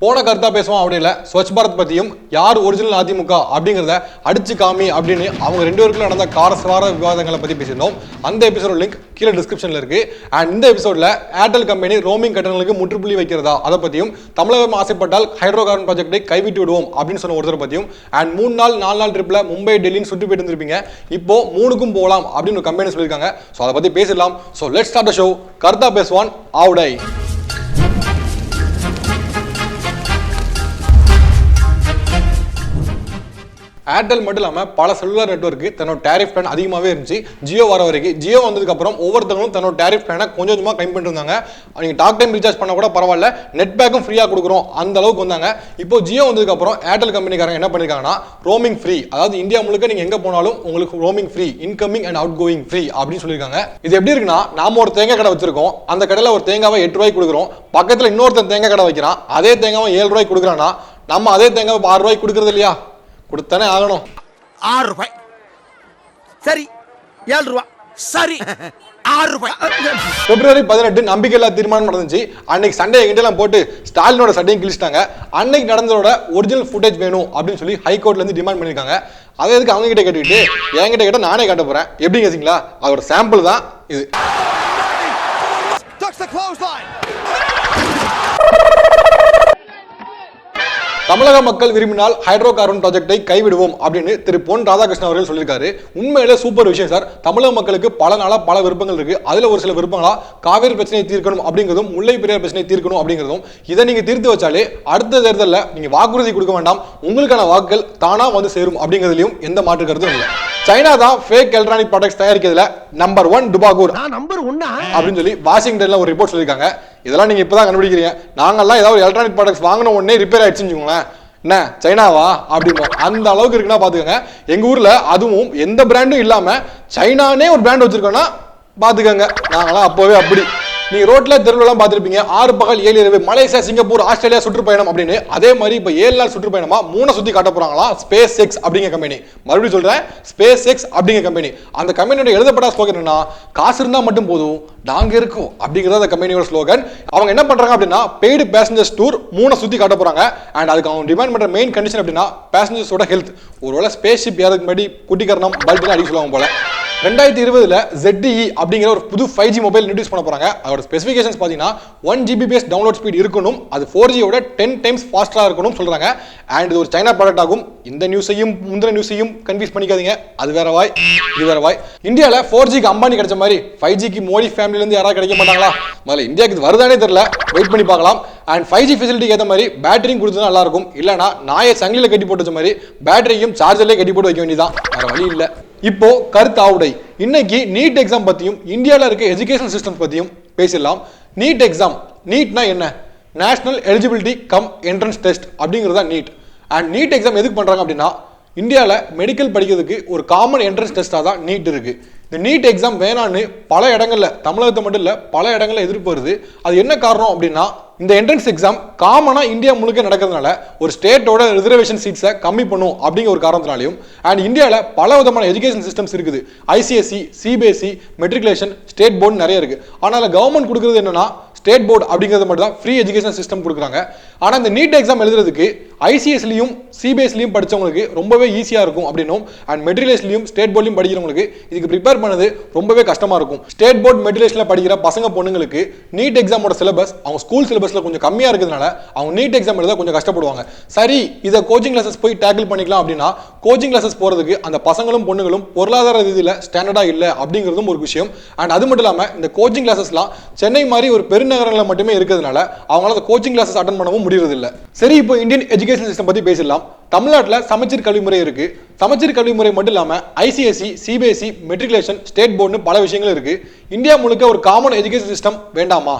போன கருத்தா பேசுவோம் அப்படி இல்லை ஸ்வச் பாரத் பற்றியும் யார் ஒரிஜினல் அதிமுக அப்படிங்கிறத அடிச்சு காமி அப்படின்னு அவங்க ரெண்டு பேருக்குள்ள நடந்த காரசார விவாதங்களை பற்றி பேசியிருந்தோம். அந்த எபிசோட லிங்க் கீழே டிஸ்கிரிப்ஷனில் இருக்கு. அண்ட் இந்த எபிசோடில் ஏர்டெல் கம்பெனி ரோமிங் கட்டணங்களுக்கு முற்றுப்புள்ளி வைக்கிறதா அதை பற்றியும், தமிழகம் ஆசைப்பட்டால் ஹைட்ரோ கார்பன் ப்ராஜெக்டை கைவிட்டு விடுவோம் அப்படின்னு சொன்ன ஒருத்தரை பற்றியும், அண்ட் 3 நாள் 4 நாள் ட்ரிப்பில் மும்பை டெல்லின்னு சுற்றி போயிட்டு இருந்திருப்பீங்க. இப்போ 3க்கும் போகலாம் அப்படின்னு ஒரு கம்பெனி சொல்லியிருக்காங்க. ஸோ அதை பற்றி பேசலாம். So let's start the show. கருத்தா பேசுவான் ஆவுடை. ஏர்டெல் மட்டும் இல்லாமல் பல செல்லுலார் நெட்வொர்க்கு தன்னோட டேரிஃப் பிளான் அதிகமாகவே இருந்துச்சு. ஜியோ வர வரைக்கும் ஜியோ வந்ததுக்கப்புறம் ஒவ்வொருத்தவங்களும் தன்னோட டேரிஃப் பிளானை கொஞ்சம் கொஞ்சமாக கைம் பண்ணிட்டு இருந்தாங்க. நீங்கள் டாக் டைம் ரீசார்ஜ் பண்ண கூட பரவாயில்ல, நெட் பேக்கும் ஃப்ரீயாக கொடுக்குறோம் அந்த அளவுக்கு வந்தாங்க. இப்போ ஜியோ வந்ததுக்கப்புறம் ஏர்டெல் கம்பெனிக்காரங்க என்ன பண்ணியிருக்காங்கன்னா ரோமிங் ஃப்ரீ, அதாவது இந்தியா முழுக்க நீங்கள் எங்கே போனாலும் உங்களுக்கு roaming free, incoming and out going free அப்படின்னு சொல்லியிருக்காங்க. இது எப்படி இருக்குன்னா, நாம ஒரு தேங்காய் கடை வச்சிருக்கோம், அந்த கடையில் ஒரு தேங்காவை 8 ரூபாய்க்கு கொடுக்குறோம், பக்கத்தில் இன்னொருத்தன் தேங்காய் கடை வைக்கிறான், அதே தேங்காவை 7 ரூபாய்க்கு கொடுக்குறான்னா நம்ம அதே தேங்காவை 6 ரூபாய்க்கு கொடுக்குறது இல்லையா? கொடுத்தானே ஆகணும். 6 ரூபாய் சரி, 7 ரூபாய் சரி, 6 ரூபாய். பிப்ரவரி 18 நம்பிக்கையில்லா தீர்மானம் நடந்துச்சு. அன்னைக்கு சண்டே எங்கிட்டலாம் போட்டு ஸ்டாலினோட சட்டையும் கிழிச்சிட்டாங்க. அன்னைக்கு நடந்ததோட ஒரிஜினல் ஃபுட்டேஜ் வேணும் அப்படின்னு சொல்லி ஹைகோர்ட்ல இருந்து டிமாண்ட் பண்ணிருக்காங்க. அதை எதுக்கு அவங்க கிட்ட கேட்டுக்கிட்டு என்கிட்ட கேட்ட நானே காட்ட போறேன். எப்படி கேசிங்களா? அதோட சாம்பிள் தான் இது. தமிழக மக்கள் விரும்பினால் ஹைட்ரோ கார்பன் ப்ராஜெக்டை கைவிடுவோம் அப்படின்னு திரு பொன் ராதாகிருஷ்ணன் அவர்கள் சொல்லியிருக்காரு. உண்மையிலே சூப்பர் விஷயம் சார். தமிழக மக்களுக்கு பல நாளா பல விருப்பங்கள் இருக்கு. அதுல ஒரு சில விருப்பங்களா காவிரி பிரச்சனையை தீர்க்கணும் அப்படிங்கிறதும், முல்லை பெரியார் பிரச்சனை தீர்க்கணும் அப்படிங்கிறதும், இதை நீங்க தீர்த்து வச்சாலே அடுத்த தேர்தலில் நீங்க வாக்குறுதி கொடுக்க வேண்டாம், உங்களுக்கான வாக்குகள் தானா வந்து சேரும் அப்படிங்கிறதுலையும் எந்த மாற்று கருத்தும் இல்லை. சைனா தான் ஃபேக் எலக்ட்ரானிக் ப்ராடக்ட்ஸ் தயாரிக்கிறதுல நம்பர் 1 டுபாகூர் அப்படின்னு சொல்லி வாஷிங்டன்ல ஒரு ரிப்போர்ட் சொல்லியிருக்காங்க. இதெல்லாம் நீங்க இப்பதான் கண்டுபிடிக்கிறீங்க. நாங்கெல்லாம் ஏதாவது எலக்ட்ரானிக் ப்ராடக்ட்ஸ் வாங்கின உடனே ரிப்பேர் ஆயிடுச்சுன்னு என்ன சைனாவா அப்படின்னு அந்த அளவுக்கு இருக்குன்னா பாத்துக்கோங்க. எங்க ஊர்ல அதுவும் எந்த பிராண்டும் இல்லாம சைனானே ஒரு பிராண்ட் வச்சிருக்கோம்னா பாத்துக்கோங்க. நாங்களாம் அப்பவே அப்படி. நீங்க ரோட்ல தெருவுலாம் பார்த்திருப்பீங்க, 6 பகல் 7 இரவு மலேசியா, சிங்கப்பூர், ஆஸ்திரேலியா சுற்றுப்பயணம் அப்படின்னு. அதே மாதிரி இப்ப 7 நாள் சுற்றுப்பயணமா 3 சுத்தி காட்ட போறாங்களா ஸ்பேஸ் எக்ஸ் அப்படிங்கிற கம்பெனி. மறுபடியும் சொல்றேன், ஸ்பேஸ் எக்ஸ் அப்படிங்கிற கம்பெனி. அந்த கம்பெனியோட எழுதப்பட்ட ஸ்லோகன் என்னன்னா, காசு இருந்தா மட்டும் போதும் நாங்க இருக்கோம் அப்படிங்கிறது அந்த கம்பெனியோட ஸ்லோகன். அவங்க என்ன பண்றாங்க அப்படின்னா, பெய்டு பேசஞ்சர்ஸ் டூர் 3 சுத்தி காட்ட போறாங்க. அண்ட் அதுக்கு அவங்க டிமாண்ட் பண்ற மெயின் கண்டிஷன் அப்படின்னா பேசஞ்சர்ஸோட ஹெல்த். ஒருவேளை ஸ்பேஸ் ஷிப் ஏறதுக்கு முன்னாடி குட்டிக்கரணம் பல்ட்னு அடிக்க சொல்லுவாங்க போல. 2020 ZTE அப்படிங்கிற ஒரு புது 5G மொபைல் இன்ட்ரோடியூஸ் பண்ண போறாங்க. அதோட ஸ்பெசிஃபிகேஷன்ஸ் பார்த்தீங்கன்னா 1 Gbps டவுன்லோட் ஸ்பீட் இருக்கணும், அது 4Gயோட 10 டைம்ஸ் ஃபாஸ்டா இருக்கணும் சொல்றாங்க. அண்ட் இது ஒரு சைனா ப்ராடக்ட் ஆகும். இந்த நியூஸையும் முந்தின நியூஸையும் கன்ஃபியூஸ் பண்ணிக்காதீங்க, அது வேற வாய் இது வேற வாய். இந்தியாவில் 4Gக்கு அம்பானி கிடைச்ச மாதிரி 5Gக்கு மோடி ஃபேமிலில இருந்து யாராவது கிடைக்க மாட்டாங்களா? முதல்ல இந்தியாவுக்கு இது வருதானே தெரியல, வெயிட் பண்ணி பார்க்கலாம். அண்ட் 5G ஃபெசிலிட்டிக்கு ஏற்ற மாதிரி பேட்டரியும் கொடுத்தா நல்லா இருக்கும். இல்லைனா நாயை சங்கிலியில் கட்டி போட்டு வச்ச மாதிரி பேட்டரியும் சார்ஜர்லேயே கட்டி போட்டு வைக்க வேண்டியதான், வேற வழி இல்லை. இப்போ கருத்து ஆவுடை. இன்னைக்கு நீட் எக்ஸாம் பத்தியும் இந்தியாவில் இருக்க எஜுகேஷன் சிஸ்டம் பத்தியும் பேசலாம். நீட் எக்ஸாம், நீட்னா என்ன? National eligibility come entrance test அப்படிங்கிறதா நீட். அண்ட் நீட் எக்ஸாம் எதுக்கு பண்றாங்க அப்படின்னா, இந்தியாவில் மெடிக்கல் படிக்கிறதுக்கு ஒரு காமன் என்ட்ரன்ஸ் டெஸ்டாக தான் நீட் இருக்கு. இந்த நீட் எக்ஸாம் வேணான்னு பல இடங்கள்ல, தமிழகத்தை மட்டும் இல்லை பல இடங்கள்ல எதிர்ப்பு வருது. அது என்ன காரணம் அப்படின்னா, இந்த என்ட்ரன்ஸ் எக்ஸாம் காமனா இந்தியா முழுக்க நடக்கிறதுனால ஒரு ஸ்டேட்டோட ரிசர்வேஷன் சீட்ஸை கம்மி பண்ணும் அப்படிங்கிற ஒரு காரணத்தினாலையும், அண்ட் இந்தியாவில் பல விதமான எஜுகேஷன் சிஸ்டம்ஸ் இருக்குது. ICSE, CBSE, matriculation, state board நிறைய இருக்கு. ஆனால் கவர்மெண்ட் கொடுக்குறது என்னன்னா ஸ்டேட் போர்டு அப்படிங்கிறது மட்டும் தான் ஃப்ரீ எஜுகேஷன் சிஸ்டம் கொடுக்குறாங்க. ஆனால் இந்த நீட் எக்ஸாம் எழுதுறதுக்கு ICSலையும் CBSலையும் படித்தவங்களுக்கு ரொம்பவே ஈஸியாக இருக்கும் அப்படின்னும், அண்ட் மெட்ரிகுலேஷன்லையும் ஸ்டேட் போர்ட்லையும் படிக்கிறவங்களுக்கு இதுக்கு ப்ரிப்பேர் பண்ணது ரொம்பவே கஷ்டமா இருக்கும். ஸ்டேட் போர்ட் மெட்ரிகுலேஷன்ல படிக்கிற பசங்க பொண்ணுங்களுக்கு நீட் எக்ஸாமோட சிலபஸ் அவங்க ஸ்கூல் சிலபஸ்ல கொஞ்சம் கம்மியா இருக்கிறதுனால அவங்க நீட் எக்ஸாம் எழுத கொஞ்சம் கஷ்டப்படுவாங்க. சரி, இதை கோச்சிங் கிளாஸஸ் போய் டேக்கிள் பண்ணிக்கலாம் அப்படின்னா, கோச்சிங் கிளாஸஸ் போறதுக்கு அந்த பசங்களும் பொண்ணுங்களும் பொருளாதார ரீதியில் ஸ்டாண்டர்டா இல்லை அப்படிங்கிறதும் ஒரு விஷயம். அண்ட் அது மட்டும் இல்லாமல் இந்த கோச்சிங் கிளாஸஸ்லாம் சென்னை மாதிரி ஒரு பெருநகரங்களில் மட்டுமே இருக்கிறதுனால அவங்களால அந்த கோச்சிங் கிளாஸஸ் அட்டன் பண்ணவும் முடியறது இல்லை. சரி, இப்போ இந்தியன் எஜுகேஷன் சிஸ்டம் பத்தி பேசலாம். தமிழ்நாட்டில் சமச்சீர் கல்வி முறை இருக்கு. சமச்சீர் கல்வி முறை மட்டும் இல்லாம ICSE, CBSE, மெட்ரிகுலேஷன், ஸ்டேட் போர்டுன்னு பல விஷயங்கள் இருக்கு. இந்தியா முழுக்க ஒரு காமன் எஜுகேஷன் சிஸ்டம் வேண்டாமா?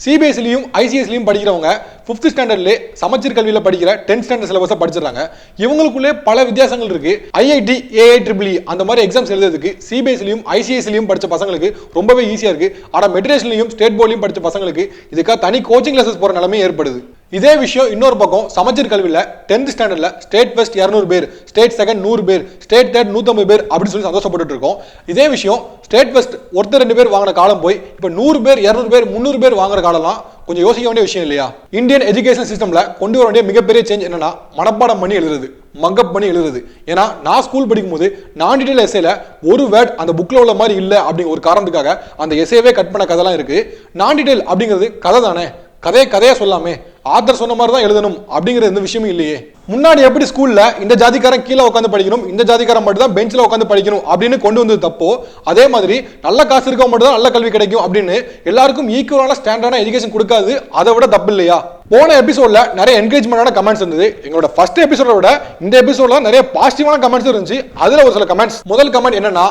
CBSலையும் ICSலையும் படிக்கிறவங்க 5th ஸ்டாண்டர்ட்ல சமச்சீர் கல்வியில படிக்கிற 10th ஸ்டாண்டர்ட் சிலபஸை படிச்சிடறாங்க. இவங்களுக்குள்ளே பல வித்தியாசங்கள் இருக்கு. IIT, AIEEE அந்த மாதிரி எக்ஸாம்ஸ் எழுதுறதுக்கு CBSலையும் ICSலையும் படிச்ச பசங்களுக்கு ரொம்பவே ஈஸியா இருக்கு. ஆனா மெட்ரிகுலேஷன்லையும் ஸ்டேட் போர்ட்லையும் படிச்ச பசங்களுக்கு இதுக்காக தனி கோச்சிங் கிளாஸஸ் போற நிலைமை ஏற்படுது. இதே விஷயம் இன்னொரு பக்கம் சமச்சீர் கல்வியில் 10th ஸ்டாண்டர்ட்ல ஸ்டேட் ஃபர்ஸ்ட் 200 பேர், ஸ்டேட் செகண்ட் 100 பேர், ஸ்டேட் தேர்ட் 150 பேர் அப்படின்னு சொல்லி சந்தோஷப்பட்டு இருக்கோம். இதே விஷயம் ஸ்டேட் ஃபர்ஸ்ட் ஒருத்தர் 2 பேர் வாங்கின காலம் போய் இப்போ 100 பேர், 200 பேர், 300 பேர் வாங்குற காலம்லாம் கொஞ்சம் யோசிக்க வேண்டிய விஷயம் இல்லையா? இந்தியன் எஜுகேஷன் சிஸ்டம்ல கொண்டு வர வேண்டிய மிகப்பெரிய சேஞ்ச் என்னன்னா மனப்பாடம் பண்ணி எழுதுறது, மக்கப் பண்ணி எழுதுறது. ஏன்னா நான் ஸ்கூல் படிக்கும்போது நான் டீடைல் எஸ்ஏல ஒரு வேர்ட் அந்த புக்ல உள்ள மாதிரி இல்லை அப்படிங்கிற ஒரு காரணத்துக்காக அந்த எஸ்ஏவே கட் பண்ண கதைலாம் இருக்கு. நான் டீடைல் அப்படிங்கிறது கதை தானே, கதையா சொல்லாமே, ஆத்தர் சொன்ன மாதிரி தான் எழுதணும் அப்படிங்கிற எந்த விஷயமும் இல்லையே. முன்னாடி எப்படி ஸ்கூல்ல இந்த ஜாதிக்காரன் கீழே உட்காந்து படிக்கணும், இந்த ஜாதிக்காரன் மட்டும் தான் பெஞ்சில் உட்காந்து படிக்கணும் அப்படின்னு கொண்டு வந்தது தப்போ, அதே மாதிரி நல்ல காசு இருக்கவங்க மட்டும் தான் நல்ல கல்வி கிடைக்கும் அப்படின்னு எல்லாருக்கும் ஈக்குவலான ஸ்டாண்டர்டான எஜுகேஷன் கொடுக்காது, அதை விட தப்பு இல்லையா? போன எபிசோட்ல நிறைய என்கரேஜ்மெண்டான கமெண்ட்ஸ் இருந்தது. எங்களோட ஃபர்ஸ்ட் எபிசோட விட இந்த எபிசோட்ல நிறைய பாசிட்டிவான கமெண்ட்ஸ் இருந்துச்சு. அதுல ஒரு சில கமெண்ட்ஸ். முதல் கமெண்ட் என்னன்னா,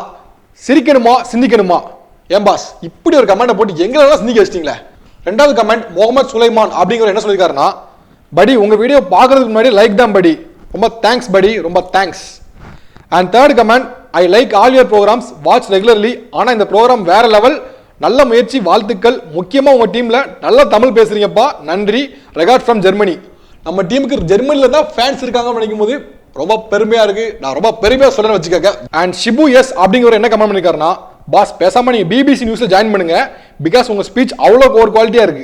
சிரிக்கணுமா சிந்திக்கணுமா? ஏன் பாஸ் இப்படி ஒரு கமெண்ட்டை போட்டு எங்களெல்லாம் சிந்திக்க வச்சிட்டீங்களே. ரெண்டாவது கமெண்ட் முகமது சுலைமான் அப்படிங்கிற என்ன சொல்லியிருக்காருன்னா, படி உங்க வீடியோ பார்க்கறதுக்கு முன்னாடி லைக் தான் படி, ரொம்ப தேங்க்ஸ் படி, ரொம்ப thanks. And third comment, I like all your programs, watch regularly, ஆனால் இந்த ப்ரோக்ராம் வேற லெவல், நல்ல முயற்சி, வாழ்த்துக்கள், முக்கியமாக உங்கள் டீமில் நல்லா தமிழ் பேசுறீங்கப்பா, நன்றி, ரெகார்ட் ஃப்ரம் ஜெர்மனி. நம்ம டீமுக்கு ஜெர்மனியில் தான் ஃபேன்ஸ் இருக்காங்கன்னு நினைக்கும் போது ரொம்ப பெருமையா இருக்கு. நான் ரொம்ப பெருமையா சொல்றேன்னு வச்சுக்கோங்க. அண்ட் ஷிபு எஸ் அப்படிங்கிற என்ன கமெண்ட் பண்ணிருக்காருன்னா, பாஸ் பேசாம நீங்க பிபிசி நியூஸ்ல ஜாயின் பண்ணுங்க, பிகாஸ் உங்க ஸ்பீச் அவ்வளோ ஒரு குவாலிட்டியா இருக்கு.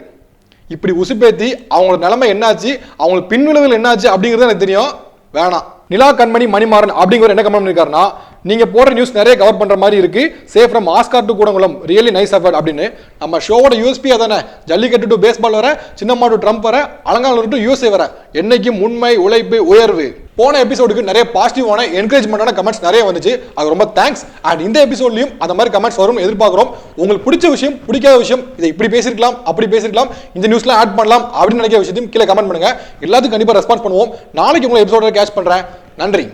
இப்படி உசுப்பேத்தி அவங்களோட நிலைமை என்னாச்சு, அவங்களுக்கு பின்விளைவுகள் என்னாச்சு அப்படிங்கிறது எனக்கு தெரியும், வேணாம். நிலா கண்மணி மணிமாறன் அப்படிங்கிற என்ன கமெண்ட் பண்ணிருக்காருன்னா, நீங்க போடுற நியூஸ் நிறைய கவர் பண்ற மாதிரி இருக்கு, safe from Oscar to Kudankulam, really nice effort அப்படின்னு. நம்ம ஷோவோட யூஎஸ்பி அதானே, ஜல்லிக்கட்டு டு பேஸ்பால் வர, சின்னம்மா டு ட்ரம்ப் வர, அலங்காநல்லூர் டு யூஎஸ்ஏ வர, என்னைக்கும் உண்மை, உழைப்பு, உயர்வு. போன எபிசோடுக்கு நிறைய பாசிட்டிவான என்கரேஜ்மெண்டான கமெண்ட்ஸ் நிறைய வந்துச்சு, அது ரொம்ப தேங்க்ஸ். அண்ட் இந்த எபிசோட்லயும் அந்த மாதிரி கமெண்ட்ஸ் வரும் எதிர்பார்க்கிறோம். உங்களுக்கு பிடிச்ச விஷயம், பிடிக்காத விஷயம், இதை இப்படி பேசிருக்கலாம், அப்படி பேசிருக்கலாம், இந்த நியூஸ்ல ஆட் பண்ணலாம் அப்படின்னு நினைக்கிற விஷயத்தையும் கீழே கமெண்ட் பண்ணுங்க. எல்லாத்துக்கும் கண்டிப்பா ரெஸ்பான்ஸ் பண்ணுவோம். நாளைக்கு உங்களை எபிசோட கேட்ச் பண்றேன். நன்றி.